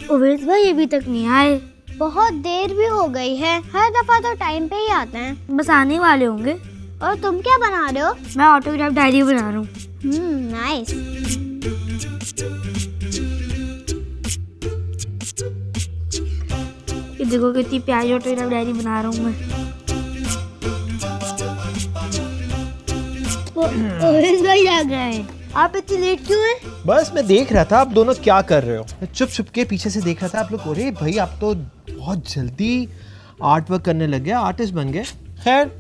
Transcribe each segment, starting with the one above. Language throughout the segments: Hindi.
उवैस भाई अभी तक नहीं आए। बहुत देर भी हो गई है, हर दफा तो टाइम पे ही आते हैं। बस आने वाले होंगे। और तुम क्या बना रहे हो? मैं ऑटोग्राफ डायरी बना रहा हूँ। नाइस। ये देखो कितनी प्यारी ऑटोग्राफ डायरी बना रहा हूँ मैं। उवैस भाई आ गए। आप इतनी लेट क्यों हैं? बस मैं देख रहा था आप दोनों क्या कर रहे हो। मैं चुप चुप के पीछे से देख रहा था आप लोग। अरे भाई आप तो बहुत जल्दी आर्ट वर्क करने लग गए, आर्टिस्ट बन गए। खैर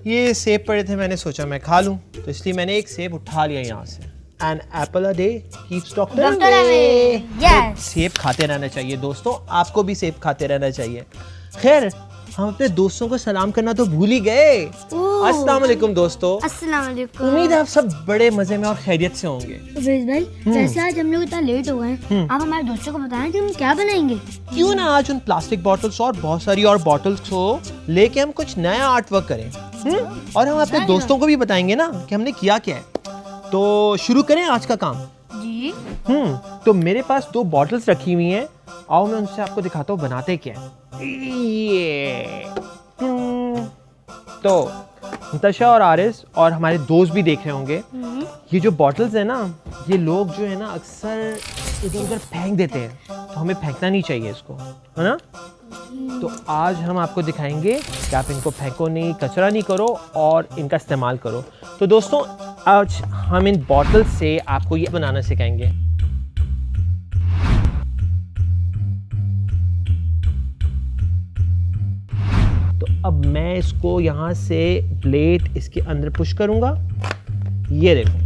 ये सेब पड़े थे, मैंने सोचा मैं खा लूं, तो इसलिए मैंने एक सेब उठा लिया यहाँ से। An apple a day keeps doctor away. तो सेब खाते रहना चाहिए दोस्तों, आपको भी सेब खाते रहना चाहिए। खैर हम अपने दोस्तों को सलाम करना तो भूल ही गए। अस्सलाम वालेकुम दोस्तों। अस्सलाम वालेकुम। उम्मीद है आप सब बड़े मजे में और खैरियत से होंगे। उवैस भाई वैसे आज हम लोग इतना लेट हो गए, आप हमारे दोस्तों को बताएं कि हम क्या बनाएंगे। क्यों ना आज उन प्लास्टिक बॉटल्स और बहुत सारी और बॉटल्स को लेके हम कुछ नया आर्ट वर्क करें। और हम अपने दोस्तों को भी बताएंगे ना कि हमने किया क्या है। तो शुरू करें आज का काम। जी। तो मेरे पास 2 बॉटल्स रखी हुई हैं, आओ मैं उनसे आपको दिखाता हूँ बनाते क्या है। ये तो मुंतशा और आरिस और हमारे दोस्त भी देख रहे होंगे, ये जो बॉटल्स है ना, ये लोग जो है ना अक्सर इधर उधर फेंक देते हैं, तो हमें फेंकना नहीं चाहिए इसको, है ना। तो आज हम आपको दिखाएंगे कि आप इनको फेंको नहीं, कचरा नहीं करो और इनका इस्तेमाल करो। तो दोस्तों आज हम इन बॉटल से आपको ये बनाना सिखाएंगे। तो अब मैं इसको यहाँ से प्लेट इसके अंदर पुश करूंगा। ये देखो,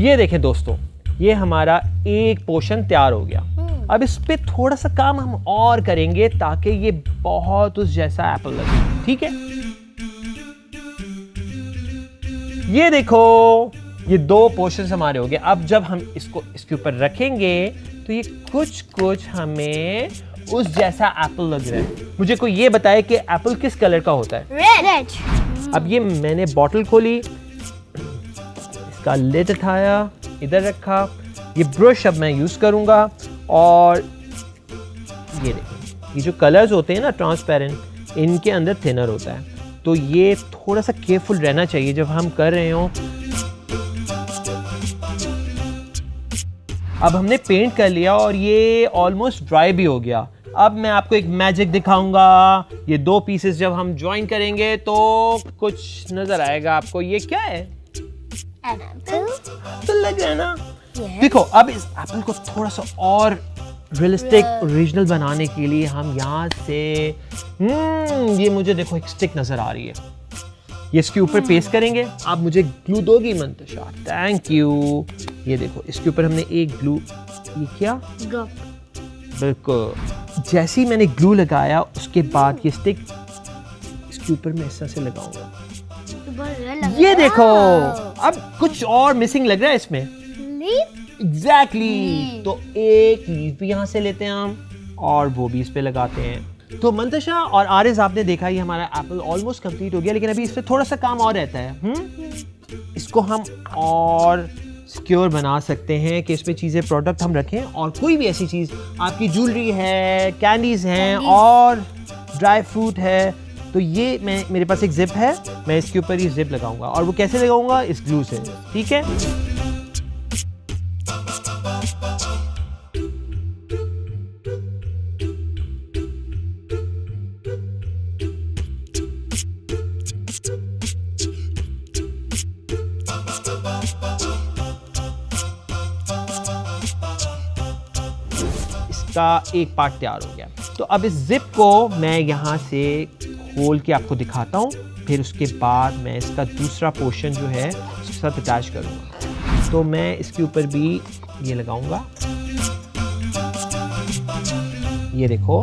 ये देखें दोस्तों, ये हमारा एक पोर्शन तैयार हो गया। अब इस पे थोड़ा सा काम हम और करेंगे ताकि ये बहुत उस जैसा एप्पल लगे, ठीक है। ये देखो, ये 2 पोर्शंस हमारे हो गए। अब जब हम इसको इसके ऊपर रखेंगे तो ये कुछ कुछ हमें उस जैसा एप्पल लग रहा है। मुझे कोई ये बताए कि एप्पल किस कलर का होता है? रेड। अब ये मैंने बॉटल खोली, इसका लिड उठाया, इधर रखा। ये ब्रश अब मैं यूज करूंगा और ये देखिए, ये जो कलर्स होते हैं ना ट्रांसपेरेंट, इनके अंदर थिनर होता है, तो ये थोड़ा सा केयरफुल रहना चाहिए जब हम कर रहे हो। अब हमने पेंट कर लिया और ये ऑलमोस्ट ड्राई भी हो गया। अब मैं आपको एक मैजिक दिखाऊंगा। ये 2 पीसेस जब हम ज्वाइन करेंगे तो कुछ नजर आएगा आपको। ये क्या है? तो लग रहा है ना। देखो अब इस एप्पल को थोड़ा सा और रियलिस्टिक ओरिजिनल बनाने के लिए हम यहाँ से ये मुझे देखो एक स्टिक नजर आ रही है, ये इसके ऊपर पेस्ट करेंगे। आप मुझे ग्लू दोगी मंतशा? Thank you. ये देखो इसके ऊपर हमने एक ग्लू ये किया। बिल्कुल, जैसे ही मैंने ग्लू लगाया उसके बाद ये स्टिक इसके ऊपर मैं इस तरह से लगाऊंगा। ये देखो अब कुछ और मिसिंग लग रहा है इसमें। एग्जैक्टली। तो एक लीफ भी यहाँ से लेते हैं हम और वो भी इस पे लगाते हैं। तो मंतशा और आरिस आपने देखा ये हमारा एप्पल ऑलमोस्ट कंप्लीट हो गया, लेकिन अभी इस पे थोड़ा सा काम और रहता है। इसको हम और सिक्योर बना सकते हैं कि इसमें चीज़ें प्रोडक्ट हम रखें, और कोई भी ऐसी चीज़ आपकी ज्वेलरी है, कैंडीज हैं और ड्राई फ्रूट है, तो ये मेरे पास एक जिप है, मैं इसके ऊपर ये जिप लगाऊंगा। और वो कैसे लगाऊंगा? इस ग्लू से, ठीक है। का एक पार्ट तैयार हो गया। तो अब इस जिप को मैं यहाँ से खोल के आपको दिखाता हूँ, फिर उसके बाद मैं इसका दूसरा पोर्शन जो है उसके साथ अटैच करूँगा। तो मैं इसके ऊपर भी ये लगाऊंगा। ये देखो,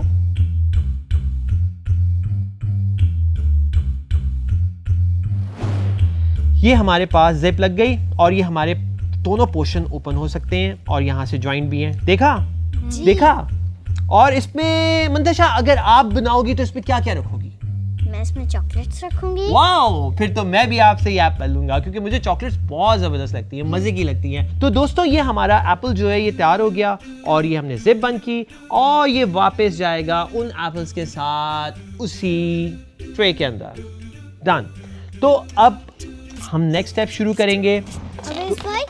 ये हमारे पास जिप लग गई और ये हमारे दोनों पोर्शन ओपन हो सकते हैं और यहाँ से ज्वाइंट भी हैं। देखा? और इसमें मंतशा अगर आप बनाओगी तो इसमें क्या क्या रखोगी? मैं इसमें चॉकलेट्स रखूंगी। वाओ, फिर तो मैं भी आपसे ये एप्पल लूंगा क्योंकि मुझे चॉकलेट्स बहुत जबरदस्त लगती है, मजे की लगती हैं। तो दोस्तों ये हमारा एप्पल जो है ये तैयार हो गया और ये हमने जिप बंद की और ये वापस जाएगा उन एप्पल्स के साथ उसी ट्रे के अंदर। डन। तो अब हम नेक्स्ट स्टेप शुरू करेंगे। अवेश भाई,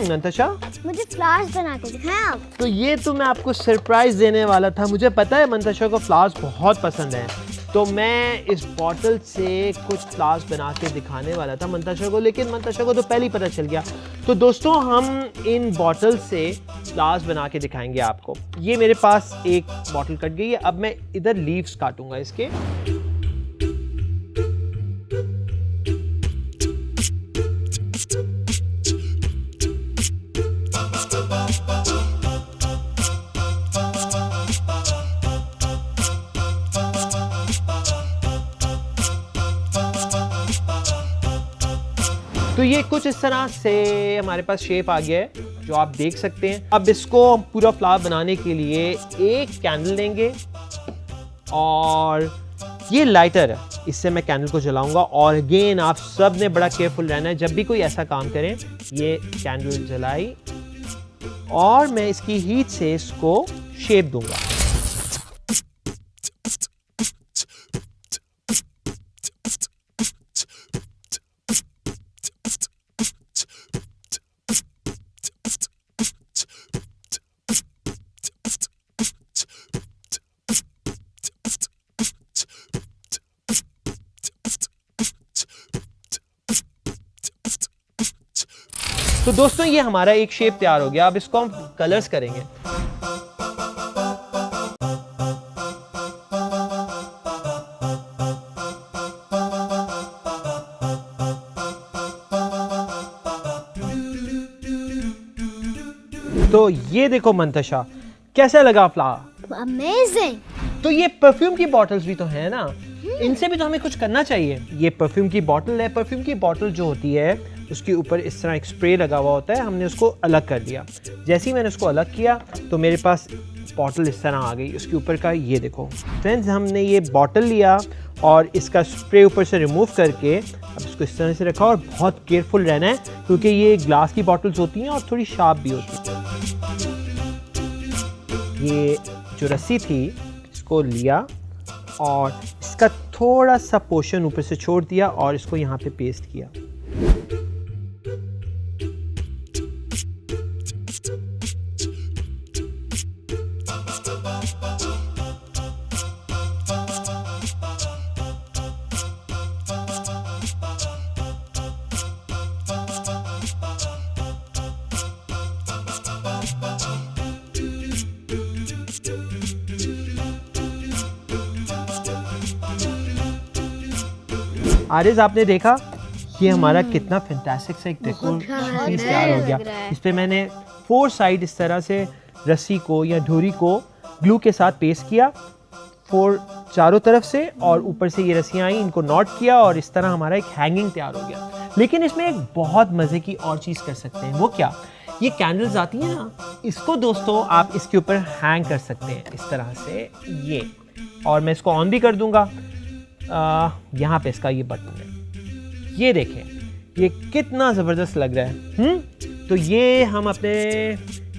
नताशा, मुझे फ्लावर्स बना के दिखाएं आप। तो ये तो मैं आपको सरप्राइज देने वाला था। मुझे पता है मंतशा को फ्लावर्स बहुत पसंद है, तो मैं इस बॉटल से कुछ फ्लावर्स बना के दिखाने वाला था मंतशा को, लेकिन मंतशा को तो पहले ही पता चल गया। तो दोस्तों हम इन बॉटल से फ्लावर्स बना के दिखाएंगे आपको। ये मेरे पास एक बॉटल कट गई है, अब मैं इधर लीव्स काटूंगा इसके। तो ये कुछ इस तरह से हमारे पास शेप आ गया है जो आप देख सकते हैं। अब इसको पूरा फ्लावर बनाने के लिए एक कैंडल लेंगे और ये लाइटर है, इससे मैं कैंडल को जलाऊंगा। और अगेन आप सब ने बड़ा केयरफुल रहना है जब भी कोई ऐसा काम करें। ये कैंडल जलाई और मैं इसकी हीट से इसको शेप दूंगा। तो दोस्तों ये हमारा एक शेप तैयार हो गया। अब इसको हम कलर्स करेंगे। तो ये देखो मंतशा, कैसा लगा फ्लावर? अमेजिंग। तो ये परफ्यूम की बॉटल्स भी तो है ना, इनसे भी तो हमें कुछ करना चाहिए। ये परफ्यूम की बॉटल है। परफ्यूम की बॉटल जो होती है उसके ऊपर इस तरह एक स्प्रे लगा हुआ होता है। हमने उसको अलग कर दिया। जैसे ही मैंने उसको अलग किया तो मेरे पास बॉटल इस तरह आ गई। उसके ऊपर का ये देखो फ्रेंड्स, हमने ये बॉटल लिया और इसका स्प्रे ऊपर से रिमूव करके अब इसको इस तरह से रखा। और बहुत केयरफुल रहना है क्योंकि ये ग्लास की बॉटल्स होती हैं और थोड़ी शार्प भी होती है। ये जो रस्सी थी इसको लिया और इसका थोड़ा सा पोर्शन ऊपर से छोड़ दिया और इसको यहाँ पे पेस्ट किया। आरिज, आपने देखा ये हमारा कितना फैंटास्टिक सा एक डेकोर पीस तैयार हो गया। इस पे मैंने 4 साइड इस तरह से रस्सी को या डोरी को ग्लू के साथ पेस्ट किया 4 चारों तरफ से, और ऊपर से ये रस्सियाँ आई, इनको नॉट किया और इस तरह हमारा एक हैंगिंग तैयार हो गया। लेकिन इसमें एक बहुत मज़े की और चीज़ कर सकते हैं। वो क्या? ये कैंडल्स आती हैं ना, इसको दोस्तों आप इसके ऊपर हैंग कर सकते हैं इस तरह से ये। और मैं इसको ऑन भी कर दूंगा। यहाँ पे इसका ये बटन है, ये देखें ये कितना ज़बरदस्त लग रहा है। तो ये हम अपने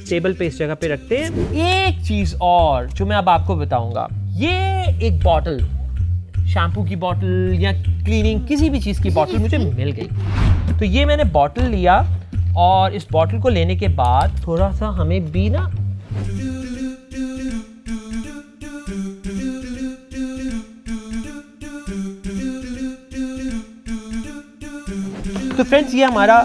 टेबल पे इस जगह पे रखते हैं। एक चीज़ और जो मैं अब आपको बताऊंगा, ये एक बॉटल, शैम्पू की बॉटल या क्लीनिंग किसी भी चीज़ की बॉटल मुझे मिल गई। तो ये मैंने बॉटल लिया और इस बॉटल को लेने के बाद थोड़ा सा हमें भी ना तो फ्रेंड्स ये हमारा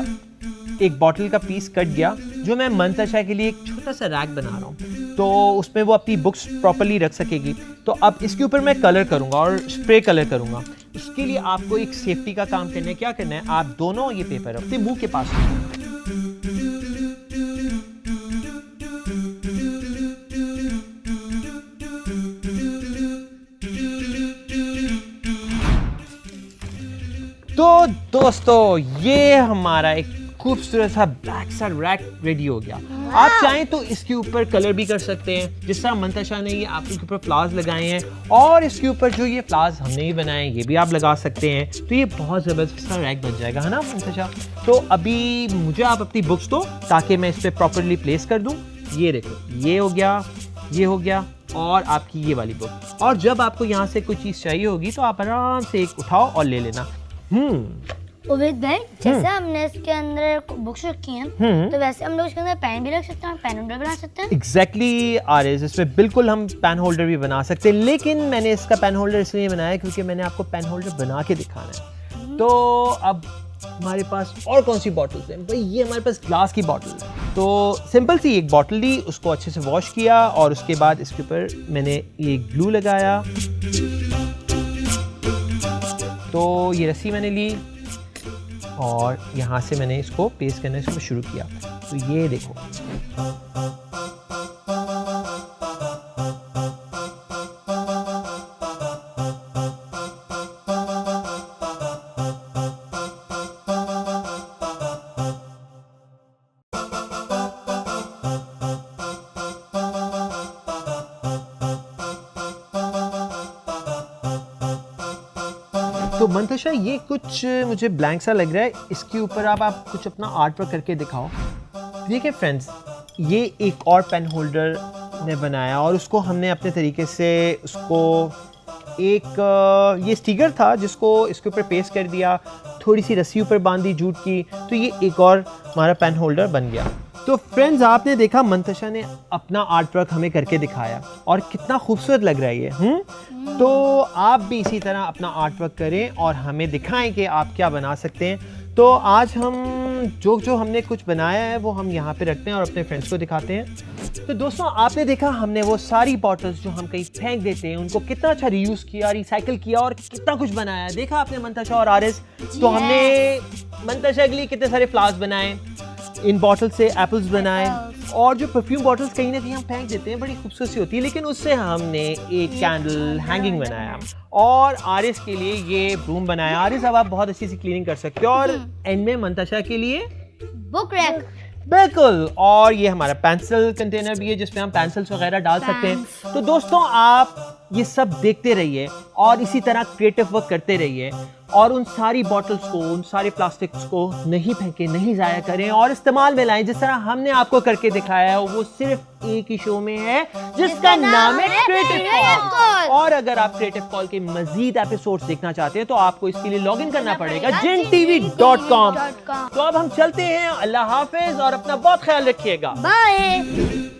एक बॉटल का पीस कट गया जो मैं मंतशा के लिए एक छोटा सा रैक बना रहा हूँ, तो उसमें वो अपनी बुक्स प्रॉपर्ली रख सकेगी। तो अब इसके ऊपर मैं कलर करूँगा और स्प्रे कलर करूँगा। उसके लिए आपको एक सेफ्टी का काम करना है। क्या करना है, आप दोनों ये पेपर अपने मुंह के पास रखें। तो दोस्तों ये हमारा एक खूबसूरत सा ब्लैक सा रैक रेडी हो गया। आप चाहें तो इसके ऊपर कलर भी कर सकते हैं, जिस तरह मंतशा ने ये एप्पल के ऊपर फ्लावर्स लगाए हैं, और इसके ऊपर जो ये फ्लावर्स हमने ही बनाए ये भी आप लगा सकते हैं। तो ये बहुत ज़बरदस्त सा रैक बन जाएगा, है ना मंतशा? तो अभी मुझे आप अपनी बुक्स दो ताकि मैं इस पर प्रॉपरली प्लेस कर दूँ। ये देखो, ये हो गया, ये हो गया, और आपकी ये वाली बुक। और जब आपको यहाँ से कोई चीज़ चाहिए होगी तो आप आराम से एक उठाओ और ले लेना। उबैद भाई, जैसे हमने इसके अंदर बुक्स रखी हैं, तो वैसे हम लोग इसके अंदर पेन भी रख सकते हैं, पेन होल्डर बना सकते हैं। एग्जैक्टली आरिस, इसमें बिल्कुल हम पेन होल्डर भी बना सकते हैं, लेकिन मैंने इसका पेन होल्डर इसलिए बनाया क्योंकि मैंने आपको पेन होल्डर बना के दिखाना है। तो अब हमारे पास और कौन सी बॉटल्स हैं भाई? ये हमारे पास ग्लास की बॉटल है। तो सिंपल सी एक बॉटल ली, उसको अच्छे से वॉश किया, और उसके बाद इसके ऊपर मैंने ये ग्लू लगाया। तो ये रस्सी मैंने ली और यहाँ से मैंने इसको पेस्ट करना शुरू किया। तो ये देखो, तो मंतशा ये कुछ मुझे ब्लैंक सा लग रहा है, इसके ऊपर आप कुछ अपना आर्ट वर्क करके दिखाओ। देखिए फ्रेंड्स, ये एक और पेन होल्डर ने बनाया और उसको हमने अपने तरीके से उसको एक ये स्टिकर था जिसको इसके ऊपर पेस्ट कर दिया, थोड़ी सी रस्सी ऊपर बांधी जूट की, तो ये एक और हमारा पेन होल्डर बन गया। तो फ्रेंड्स, आपने देखा मंतशा ने अपना आर्ट वर्क हमें करके दिखाया और कितना खूबसूरत लग रहा है ये। तो आप भी इसी तरह अपना आर्ट वर्क करें और हमें दिखाएं कि आप क्या बना सकते हैं। तो आज हम जो हमने कुछ बनाया है वो हम यहाँ पे रखते हैं और अपने फ्रेंड्स को दिखाते हैं। तो दोस्तों, आपने देखा हमने वो सारी बॉटल्स जो हम कहीं फेंक देते हैं उनको कितना अच्छा रीयूज़ किया, रिसाइकिल किया और कितना कुछ बनाया। देखा आपने मंतशा और आरिस? तो हमने मंतशा के लिए कितने सारे फ्लावर्स बनाए, इन बॉटल से एप्पल्स बनाए, और जो परफ्यूम बॉटल्स कहीं ना कहीं हम फेंक देते हैं बड़ी खूबसूरत सी होती है, लेकिन उससे हमने एक कैंडल हैंगिंग बनाया, और आरिस के लिए ये ब्रूम बनाया। आरिस, अब आप बहुत अच्छी सी क्लीनिंग कर सकते हो। और एंड में मंतशा के लिए बुक रैक, बिल्कुल, और ये हमारा पेंसिल कंटेनर भी है जिसमें हम पेंसिल्स वगैरह डाल सकते हैं। तो दोस्तों, आप ये सब देखते रहिए और इसी तरह क्रिएटिव वर्क करते रहिए, और उन सारी बॉटल्स को, उन सारे प्लास्टिक्स को नहीं फेंकें, नहीं ज़ाया करें और इस्तेमाल में लाएं। जिस तरह हमने आपको करके दिखाया है वो सिर्फ एक ही शो में है जिसका नाम है क्रिएटिव कॉल। और अगर आप क्रिएटिव कॉल के मजीद एपिसोड्स देखना चाहते हैं तो आपको इसके लिए लॉग इन करना पड़ेगा jintv.com। तो अब हम चलते हैं, अल्लाह हाफिज और अपना बहुत ख्याल रखिएगा। बाय।